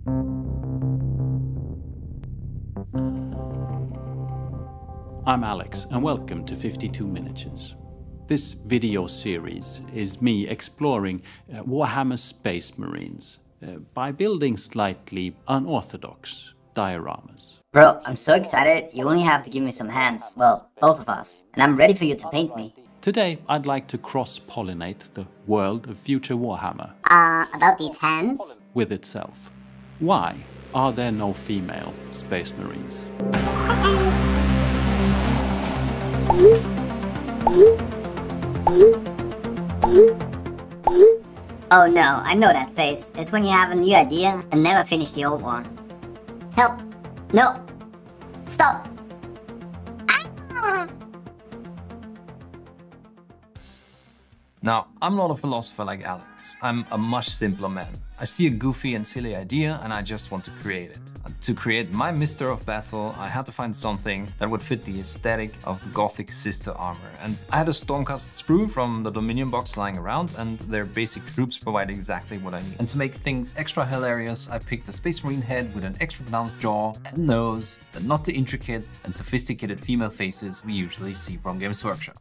I'm Alex and welcome to 52 Miniatures. This video series is me exploring Warhammer Space Marines by building slightly unorthodox dioramas. Bro, I'm so excited, you only have to give me some hands, well, both of us, and I'm ready for you to paint me. Today I'd like to cross-pollinate the world of future Warhammer. About these hands? With itself. Why are there no female Space Marines? Oh no, I know that face. It's when you have a new idea and never finish the old one. Help! No! Stop! Now, I'm not a philosopher like Alex. I'm a much simpler man. I see a goofy and silly idea and I just want to create it. To create my Mister of Battle, I had to find something that would fit the aesthetic of the Gothic sister armor. And I had a Stormcast sprue from the Dominion box lying around, and their basic troops provide exactly what I need. And to make things extra hilarious, I picked a Space Marine head with an extra pronounced jaw and nose, and not the intricate and sophisticated female faces we usually see from Games Workshop.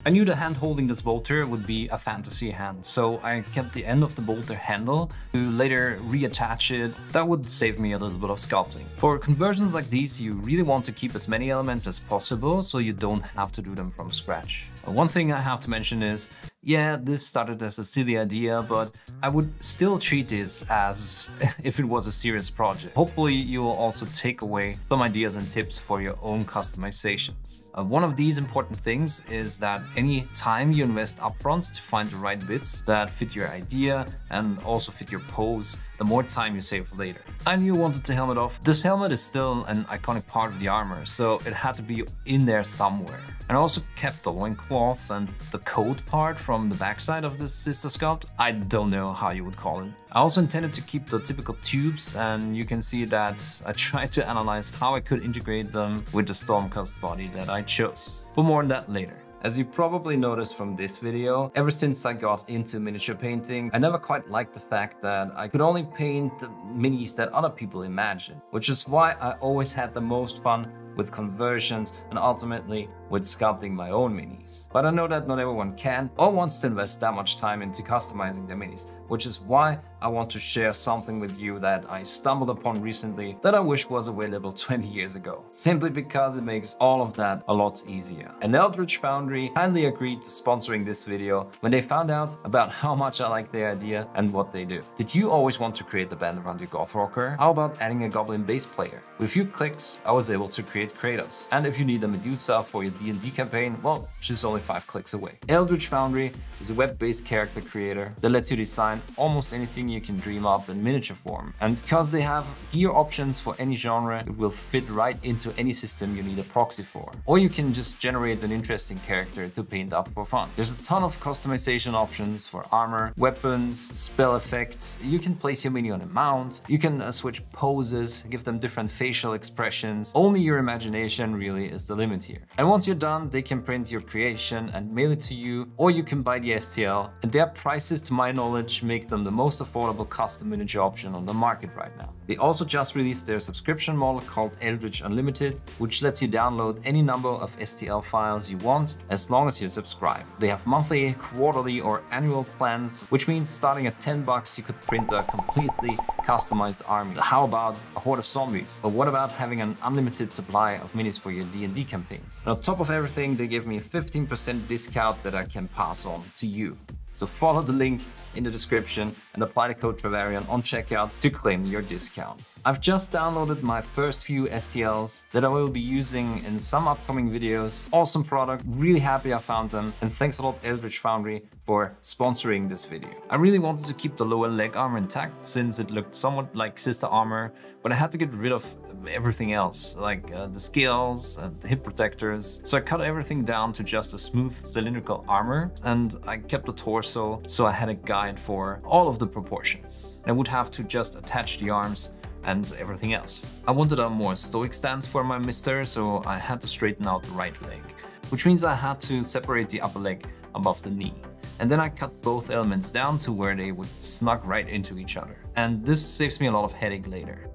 I knew the hand holding this bolter would be a fantasy hand, so I kept the end of the bolter handle to later reattach it. That would save me a little bit of sculpting. For conversions like these, you really want to keep as many elements as possible so you don't have to do them from scratch. One thing I have to mention is, yeah, this started as a silly idea, but I would still treat this as if it was a serious project. Hopefully you will also take away some ideas and tips for your own customizations. One of these important things is that any time you invest upfront to find the right bits that fit your idea and also fit your pose, the more time you save later. I knew you wanted to helmet off. This helmet is still an iconic part of the armor, so it had to be in there somewhere. And I also kept the loincloth and the coat part from the backside of this sister sculpt. I don't know how you would call it. I also intended to keep the typical tubes, and you can see that I tried to analyze how I could integrate them with the Stormcast body that I chose. But more on that later. As you probably noticed from this video, ever since I got into miniature painting, I never quite liked the fact that I could only paint the minis that other people imagine, which is why I always had the most fun with conversions and ultimately with sculpting my own minis. But I know that not everyone can or wants to invest that much time into customizing their minis, which is why I want to share something with you that I stumbled upon recently that I wish was available 20 years ago, simply because it makes all of that a lot easier. And Eldritch Foundry kindly agreed to sponsoring this video when they found out about how much I like their idea and what they do. Did you always want to create the band around your goth rocker? How about adding a goblin bass player? With a few clicks, I was able to create Kratos. And if you need a Medusa for your D&D campaign, well, she's only 5 clicks away. Eldritch Foundry is a web-based character creator that lets you design almost anything you can dream up in miniature form. And because they have gear options for any genre, it will fit right into any system you need a proxy for. Or you can just generate an interesting character to paint up for fun. There's a ton of customization options for armor, weapons, spell effects. You can place your mini on a mount. You can switch poses, give them different facial expressions. Only your imagination really is the limit here. And once you're done, they can print your creation and mail it to you, or you can buy the STL. And their prices, to my knowledge, make them the most affordable custom miniature option on the market right now. They also just released their subscription model called Eldritch Unlimited, which lets you download any number of STL files you want as long as you subscribe. They have monthly, quarterly, or annual plans, which means starting at $10 you could print a completely customized army. How about a horde of zombies? Or what about having an unlimited supply of minis for your D&D campaigns? And on top of everything, they give me a 15% discount that I can pass on to you. So follow the link in the description and apply the code Travarian on checkout to claim your discount. I've just downloaded my first few STLs that I will be using in some upcoming videos. Awesome product, really happy I found them, and thanks a lot Eldritch Foundry for sponsoring this video. I really wanted to keep the lower leg armor intact since it looked somewhat like sister armor, but I had to get rid of everything else, like the scales, the hip protectors. So I cut everything down to just a smooth cylindrical armor, and I kept the torso, so I had a guide for all of the proportions. I would have to just attach the arms and everything else. I wanted a more stoic stance for my mister, so I had to straighten out the right leg, which means I had to separate the upper leg above the knee. and then I cut both elements down to where they would snug right into each other. And this saves me a lot of headache later.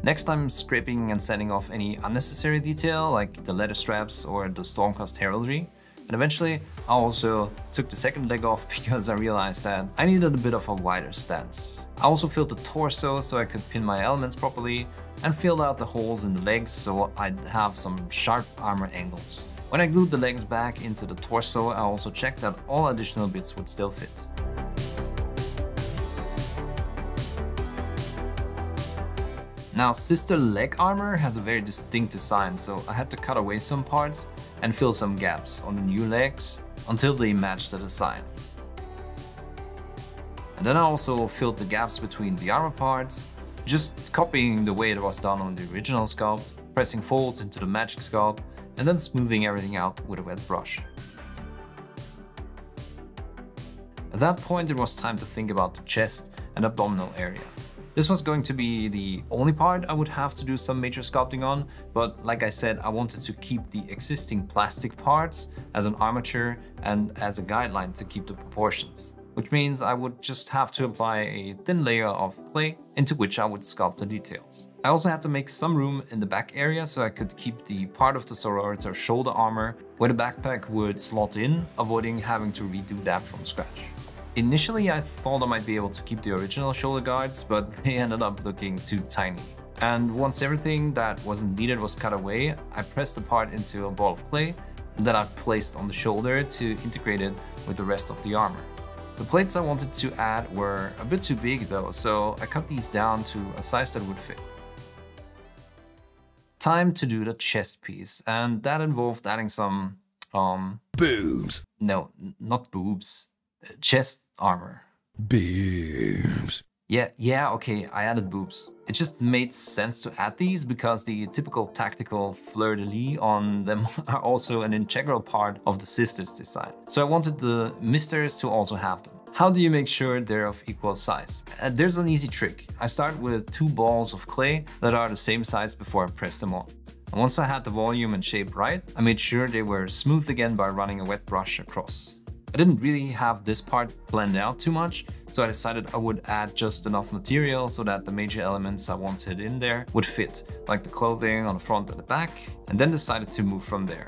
Next, I'm scraping and sanding off any unnecessary detail like the leather straps or the Stormcast heraldry. And eventually I also took the second leg off because I realized that I needed a bit of a wider stance. I also filled the torso so I could pin my elements properly and filled out the holes in the legs so I'd have some sharp armor angles. When I glued the legs back into the torso, I also checked that all additional bits would still fit. Now, sister leg armor has a very distinct design, so I had to cut away some parts and fill some gaps on the new legs until they matched the design. And then I also filled the gaps between the armor parts, just copying the way it was done on the original sculpt, pressing folds into the magic sculpt, and then smoothing everything out with a wet brush. At that point, it was time to think about the chest and abdominal area. This was going to be the only part I would have to do some major sculpting on, but like I said, I wanted to keep the existing plastic parts as an armature and as a guideline to keep the proportions, which means I would just have to apply a thin layer of clay into which I would sculpt the details. I also had to make some room in the back area so I could keep the part of the sororiter shoulder armor where the backpack would slot in, avoiding having to redo that from scratch. Initially, I thought I might be able to keep the original shoulder guards, but they ended up looking too tiny. And once everything that wasn't needed was cut away, I pressed the part into a ball of clay that I placed on the shoulder to integrate it with the rest of the armor. The plates I wanted to add were a bit too big though, so I cut these down to a size that would fit. Time to do the chest piece, and that involved adding some boobs. No, not boobs. Chest armor. Boobs. Yeah, okay, I added boobs. It just made sense to add these because the typical tactical fleur-de-lis on them are also an integral part of the sisters design. So I wanted the misters to also have them. How do you make sure they're of equal size? There's an easy trick. I start with 2 balls of clay that are the same size before I press them on. And once I had the volume and shape right, I made sure they were smooth again by running a wet brush across. I didn't really have this part planned out too much, so I decided I would add just enough material so that the major elements I wanted in there would fit, like the clothing on the front and the back, and then decided to move from there.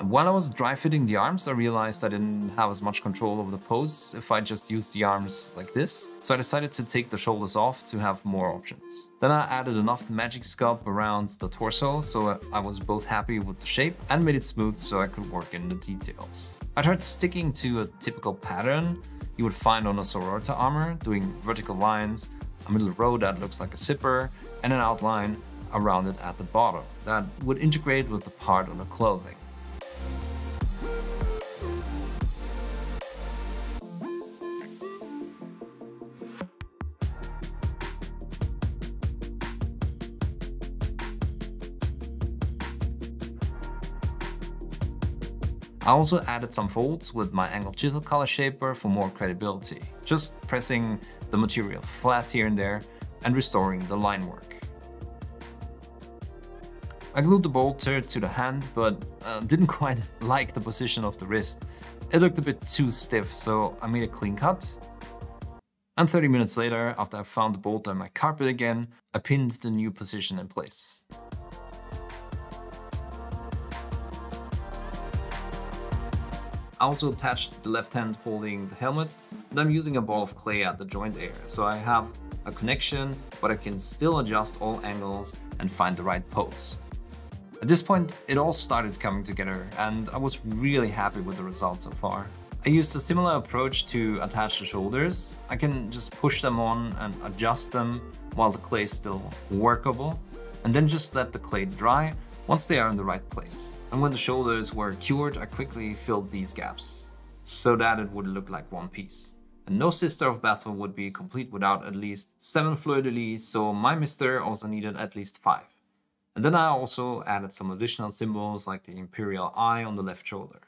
And while I was dry fitting the arms, I realized I didn't have as much control over the pose if I just used the arms like this, so I decided to take the shoulders off to have more options. Then I added enough magic sculpt around the torso so I was both happy with the shape and made it smooth so I could work in the details. I tried sticking to a typical pattern you would find on a sororita armor, doing vertical lines, a middle row that looks like a zipper, and an outline around it at the bottom that would integrate with the part on the clothing. I also added some folds with my angled chisel color shaper for more credibility, just pressing the material flat here and there and restoring the line work. I glued the bolter to the hand, but didn't quite like the position of the wrist. It looked a bit too stiff, so I made a clean cut. And 30 minutes later, after I found the bolter in my carpet again, I pinned the new position in place. I also attached the left hand holding the helmet, and I'm using a ball of clay at the joint area, so I have a connection, but I can still adjust all angles and find the right pose. At this point, it all started coming together, and I was really happy with the result so far. I used a similar approach to attach the shoulders. I can just push them on and adjust them while the clay is still workable, and then just let the clay dry once they are in the right place. And when the shoulders were cured, I quickly filled these gaps so that it would look like one piece. And no Sister of Battle would be complete without at least 7 fleur-de-lis, so my mister also needed at least 5. And then I also added some additional symbols like the Imperial Eye on the left shoulder.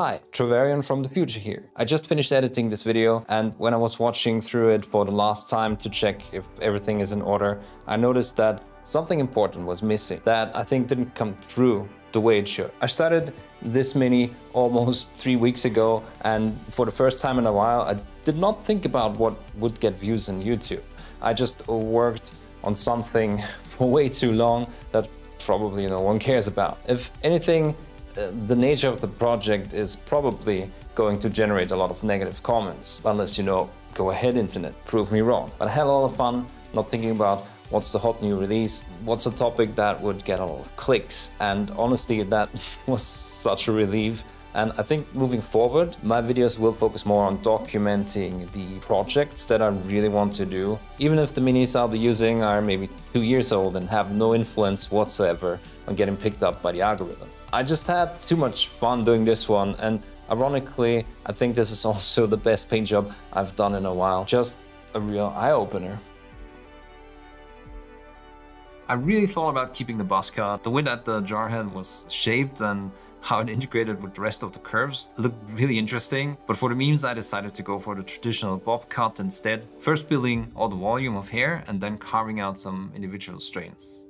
Hi, Trovarian from the future here. I just finished editing this video, and when I was watching through it for the last time to check if everything is in order, I noticed that something important was missing that I think didn't come through the way it should. I started this mini almost 3 weeks ago, and for the first time in a while I did not think about what would get views on YouTube. I just worked on something for way too long that probably no one cares about. If anything, the nature of the project is probably going to generate a lot of negative comments, unless you know, go ahead internet, prove me wrong. But I had a lot of fun not thinking about what's the hot new release, what's a topic that would get a lot of clicks, and honestly that was such a relief. And I think moving forward, my videos will focus more on documenting the projects that I really want to do, even if the minis I'll be using are maybe 2 years old and have no influence whatsoever on getting picked up by the algorithm. I just had too much fun doing this one, and ironically, I think this is also the best paint job I've done in a while. Just a real eye-opener. I really thought about keeping the buzz cut. The way that the jar head was shaped and how it integrated with the rest of the curves looked really interesting, but for the memes I decided to go for the traditional bob cut instead, first building all the volume of hair and then carving out some individual strains.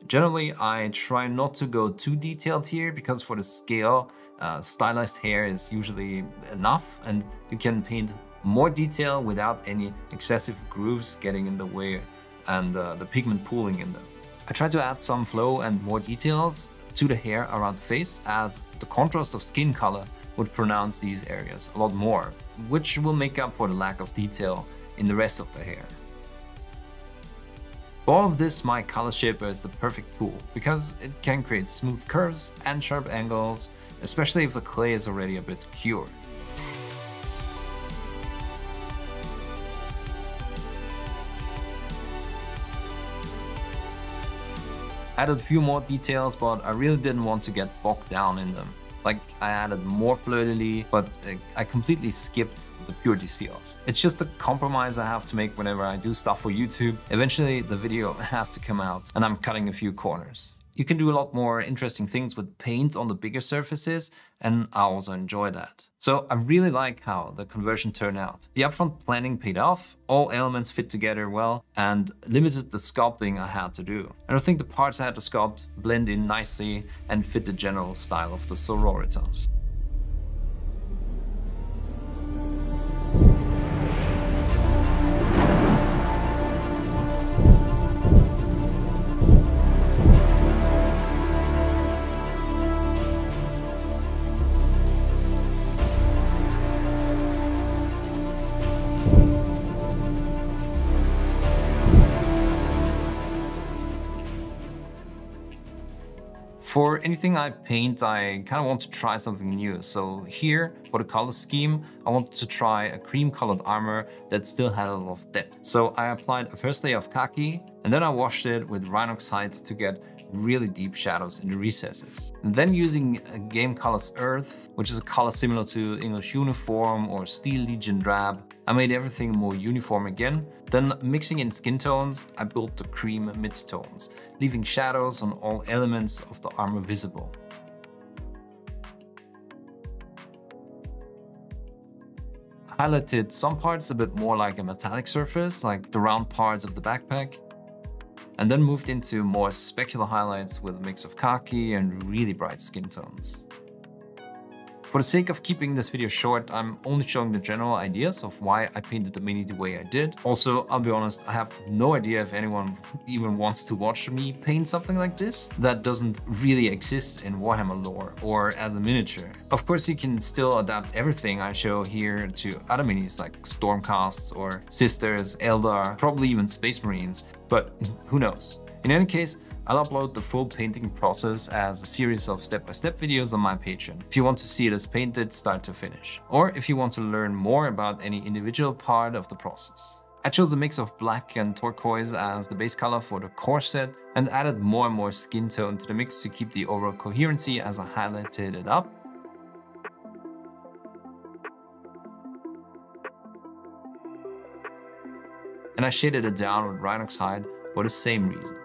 Generally, I try not to go too detailed here because for the scale, stylized hair is usually enough and you can paint more detail without any excessive grooves getting in the way and the pigment pooling in them. I try to add some flow and more details to the hair around the face, as the contrast of skin color would pronounce these areas a lot more, which will make up for the lack of detail in the rest of the hair. For all of this, my color shaper is the perfect tool because it can create smooth curves and sharp angles, especially if the clay is already a bit cured. I added a few more details, but I really didn't want to get bogged down in them. Like, I added more fleur-de-lis, but I completely skipped the pure details. It's just a compromise I have to make whenever I do stuff for YouTube. Eventually the video has to come out and I'm cutting a few corners. You can do a lot more interesting things with paint on the bigger surfaces, and I also enjoy that. So I really like how the conversion turned out. The upfront planning paid off, all elements fit together well, and limited the sculpting I had to do. And I think the parts I had to sculpt blend in nicely and fit the general style of the sororitas. For anything I paint, I kind of want to try something new. So here, for the color scheme, I wanted to try a cream-colored armor that still had a lot of depth. So I applied a first layer of khaki, and then I washed it with Rhinoxide to get really deep shadows in the recesses. And then using Game Colors Earth, which is a color similar to English Uniform or Steel Legion Drab, I made everything more uniform again. Then mixing in skin tones, I built the cream midtones, leaving shadows on all elements of the armor visible. I highlighted some parts a bit more like a metallic surface, like the round parts of the backpack, and then moved into more specular highlights with a mix of khaki and really bright skin tones. For the sake of keeping this video short, I'm only showing the general ideas of why I painted the mini the way I did. Also, I'll be honest, I have no idea if anyone even wants to watch me paint something like this. That doesn't really exist in Warhammer lore or as a miniature. Of course, you can still adapt everything I show here to other minis like Stormcasts or Sisters, Eldar, probably even Space Marines, but who knows. In any case, I'll upload the full painting process as a series of step-by-step videos on my Patreon, if you want to see it as painted start to finish, or if you want to learn more about any individual part of the process. I chose a mix of black and turquoise as the base color for the core set and added more and more skin tone to the mix to keep the overall coherency as I highlighted it up. And I shaded it down with Rhinoxide for the same reason.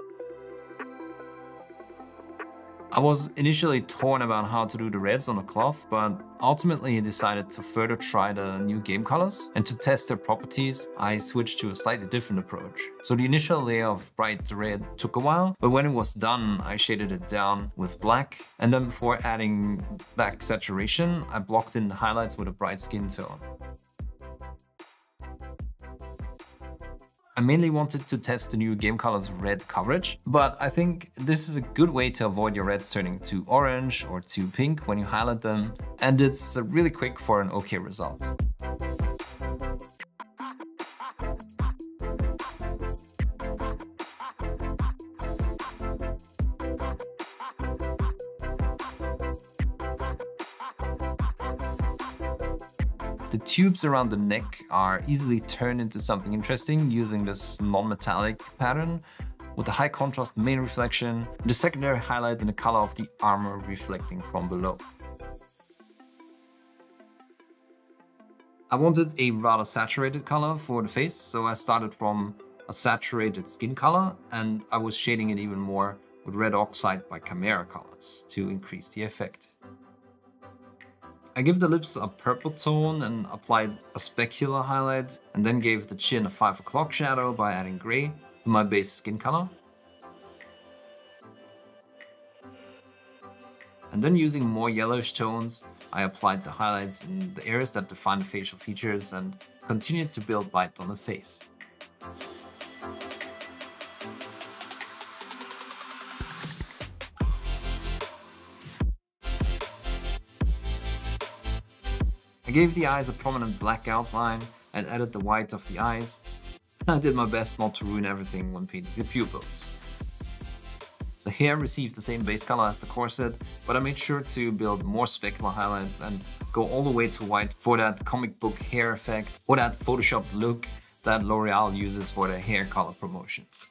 I I was initially torn about how to do the reds on the cloth, but ultimately decided to further try the new game colors, and to test their properties, I switched to a slightly different approach. So the initial layer of bright red took a while, but when it was done, I shaded it down with black, and then before adding black saturation, I blocked in the highlights with a bright skin tone. I mainly wanted to test the new game color's red coverage, but I think this is a good way to avoid your reds turning too orange or too pink when you highlight them, and it's really quick for an okay result. The tubes around the neck are easily turned into something interesting using this non-metallic pattern with a high contrast main reflection and the secondary highlight in the color of the armor reflecting from below. I wanted a rather saturated color for the face, so I started from a saturated skin color and I was shading it even more with red oxide by Chimera colors to increase the effect. I gave the lips a purple tone and applied a specular highlight, and then gave the chin a 5 o'clock shadow by adding gray to my base skin color. And then using more yellowish tones, I applied the highlights in the areas that define the facial features and continued to build light on the face. I gave the eyes a prominent black outline and added the white of the eyes. I did my best not to ruin everything when painting the pupils. The hair received the same base color as the corset, but I made sure to build more specular highlights and go all the way to white for that comic book hair effect or that Photoshop look that L'Oreal uses for their hair color promotions.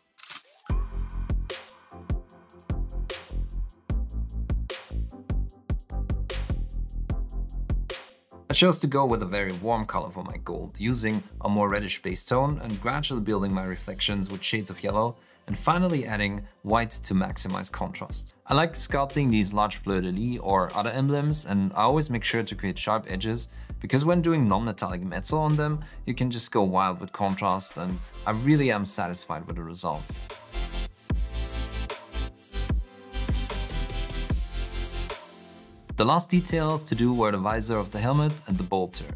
I chose to go with a very warm color for my gold, using a more reddish base tone and gradually building my reflections with shades of yellow, and finally adding white to maximize contrast. I like sculpting these large fleur-de-lis or other emblems, and I always make sure to create sharp edges, because when doing non-metallic metal on them, you can just go wild with contrast, and I really am satisfied with the result. The last details to do were the visor of the helmet and the bolter.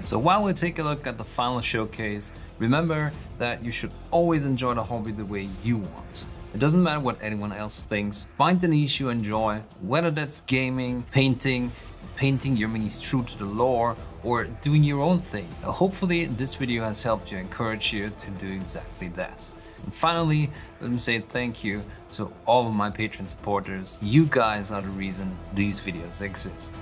So while we take a look at the final showcase, remember that you should always enjoy the hobby the way you want. It doesn't matter what anyone else thinks. Find the niche you enjoy, whether that's gaming, painting your minis true to the lore, or doing your own thing. Hopefully this video has helped you, encourage you to do exactly that. And finally, let me say thank you to all of my Patreon supporters. You guys are the reason these videos exist.